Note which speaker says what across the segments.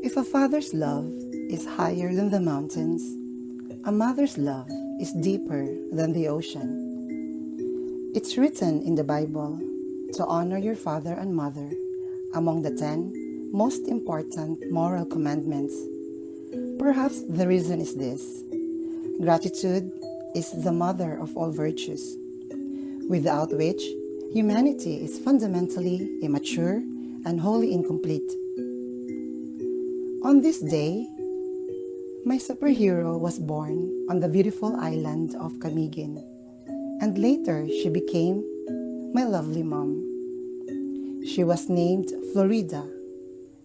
Speaker 1: If a father's love is higher than the mountains, a mother's love is deeper than the ocean. It's written in the Bible to honor your father and mother among the 10 most important moral commandments. Perhaps the reason is this: gratitude is the mother of all virtues, without which humanity is fundamentally immature and wholly incomplete. On this day, my superhero was born on the beautiful island of Camiguin, and later she became my lovely mom. She was named Florida,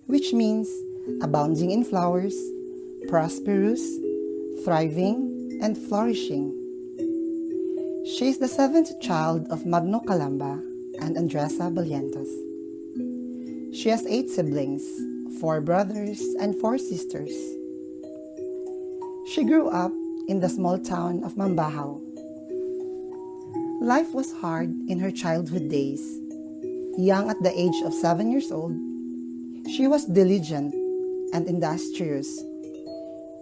Speaker 1: which means abounding in flowers, prosperous, thriving, and flourishing. She is the seventh child of Magno Calamba and Andresa Balientos. She has 8 siblings, 4 brothers and 4 sisters. She grew up in the small town of Mambahaw. Life was hard in her childhood days. Young at the age of 7 years old, she was diligent and industrious.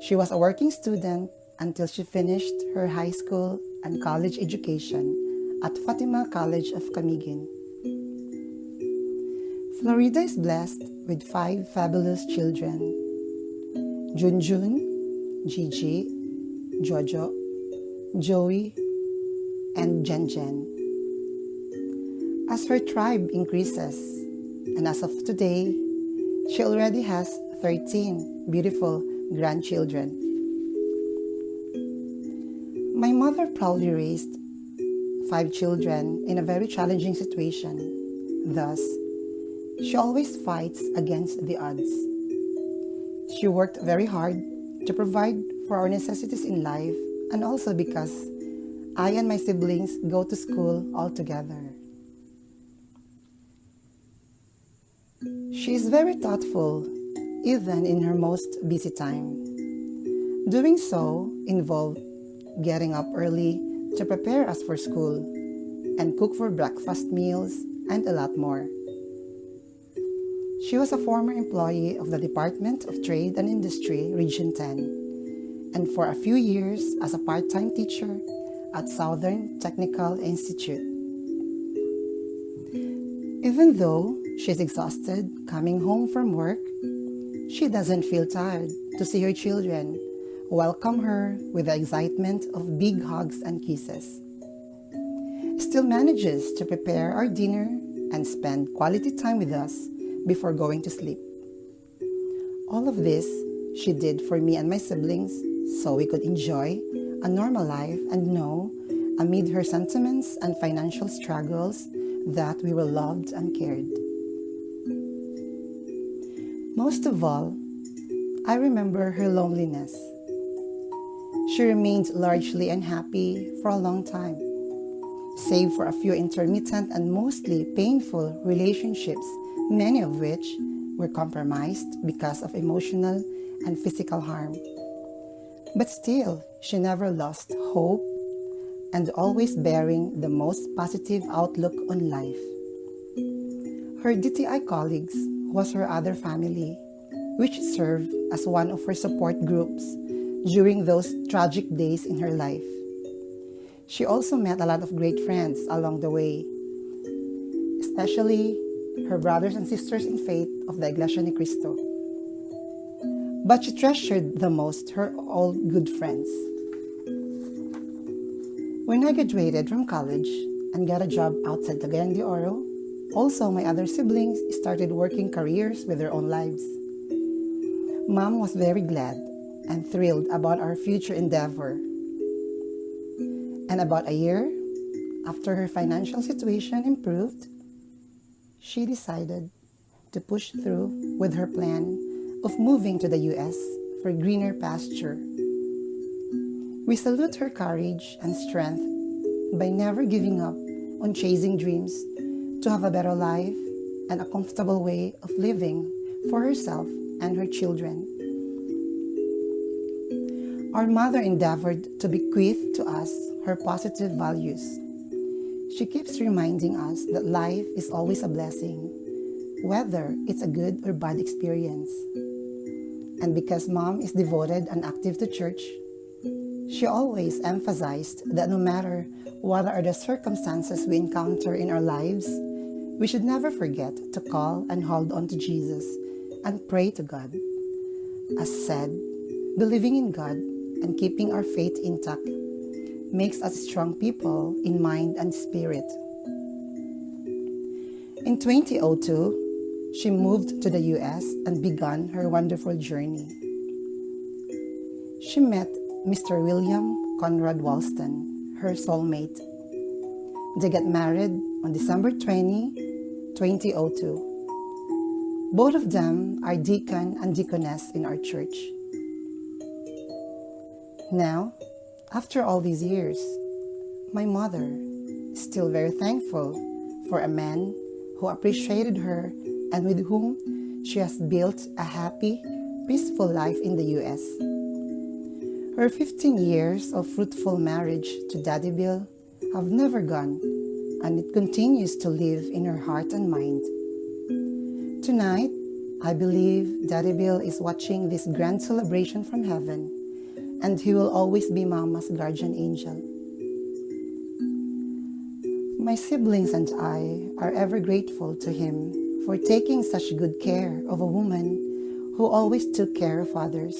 Speaker 1: She was a working student until she finished her high school and college education at Fatima College of Camiguin. Florida is blessed with 5 fabulous children: Junjun, Gigi, Jojo, Joey, and Jenjen. As her tribe increases, and as of today, she already has 13 beautiful grandchildren. My mother proudly raised 5 children in a very challenging situation. Thus, she always fights against the odds. She worked very hard to provide for our necessities in life, and also because I and my siblings go to school all together. She is very thoughtful, even in her most busy time. Doing so involved getting up early to prepare us for school and cook for breakfast meals and a lot more. She was a former employee of the Department of Trade and Industry, Region 10, and for a few years as a part-time teacher at Southern Technical Institute. Even though she's exhausted coming home from work, she doesn't feel tired to see her children welcome her with the excitement of big hugs and kisses. Still manages to prepare our dinner and spend quality time with us before going to sleep. All of this she did for me and my siblings so we could enjoy a normal life and know, amid her sentiments and financial struggles, that we were loved and cared. Most of all, I remember her loneliness. She remained largely unhappy for a long time, save for a few intermittent and mostly painful relationships, many of which were compromised because of emotional and physical harm. But still, she never lost hope and always bearing the most positive outlook on life. Her DTI colleagues was her other family, which served as one of her support groups during those tragic days in her life. She also met a lot of great friends along the way, especially her brothers and sisters in faith of the Iglesia ni Cristo. But she treasured the most her all good friends. When I graduated from college and got a job outside Cagayan de Oro, also my other siblings started working careers with their own lives. Mom was very glad and thrilled about our future endeavor. And about a year after her financial situation improved, she decided to push through with her plan of moving to the US for greener pasture. We salute her courage and strength by never giving up on chasing dreams to have a better life and a comfortable way of living for herself and her children. Our mother endeavored to bequeath to us her positive values. She keeps reminding us that life is always a blessing, whether it's a good or bad experience. And because Mom is devoted and active to church, she always emphasized that no matter what are the circumstances we encounter in our lives, we should never forget to call and hold on to Jesus and pray to God. As said, believing in God and keeping our faith intact makes us strong people in mind and spirit. In 2002, she moved to the US and began her wonderful journey. She met Mr. William Conrad Walston, her soulmate. They got married on December 20, 2002. Both of them are deacon and deaconess in our church. Now, after all these years, my mother is still very thankful for a man who appreciated her and with whom she has built a happy, peaceful life in the US. Her 15 years of fruitful marriage to Daddy Bill have never gone, and it continues to live in her heart and mind. Tonight, I believe Daddy Bill is watching this grand celebration from heaven, and he will always be Mama's guardian angel. My siblings and I are ever grateful to him for taking such good care of a woman who always took care of others.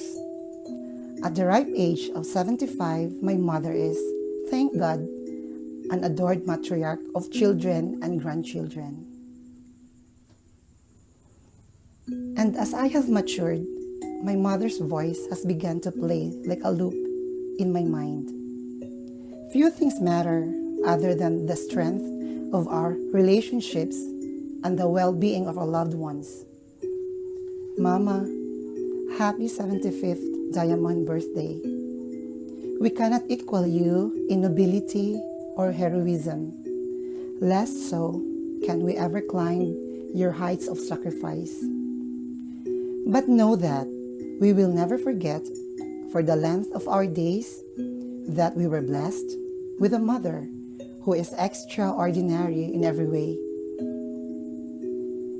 Speaker 1: At the ripe age of 75, my mother is, thank God, an adored matriarch of children and grandchildren. And as I have matured, my mother's voice has begun to play like a loop in my mind. Few things matter other than the strength of our relationships and the well-being of our loved ones. Mama, happy 75th Diamond Birthday. We cannot equal you in nobility or heroism. Less so can we ever climb your heights of sacrifice. But know that we will never forget for the length of our days that we were blessed with a mother who is extraordinary in every way.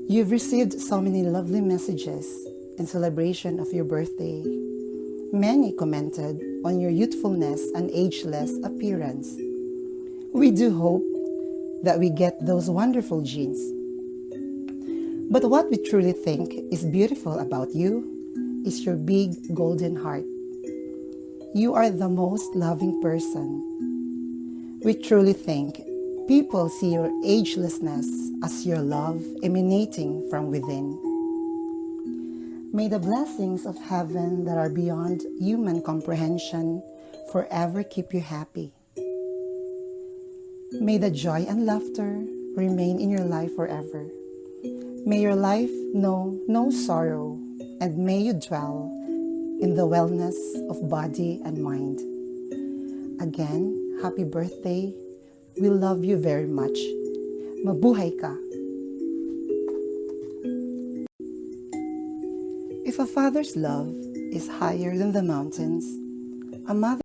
Speaker 1: You've received so many lovely messages in celebration of your birthday. Many commented on your youthfulness and ageless appearance. We do hope that we get those wonderful genes. But what we truly think is beautiful about you is your big golden heart. You are the most loving person. We truly think people see your agelessness as your love emanating from within. May the blessings of heaven that are beyond human comprehension forever keep you happy. May the joy and laughter remain in your life forever. May your life know no sorrow, and may you dwell in the wellness of body and mind. Again, happy birthday. We love you very much. Mabuhay ka. If a father's love is higher than the mountains, a mother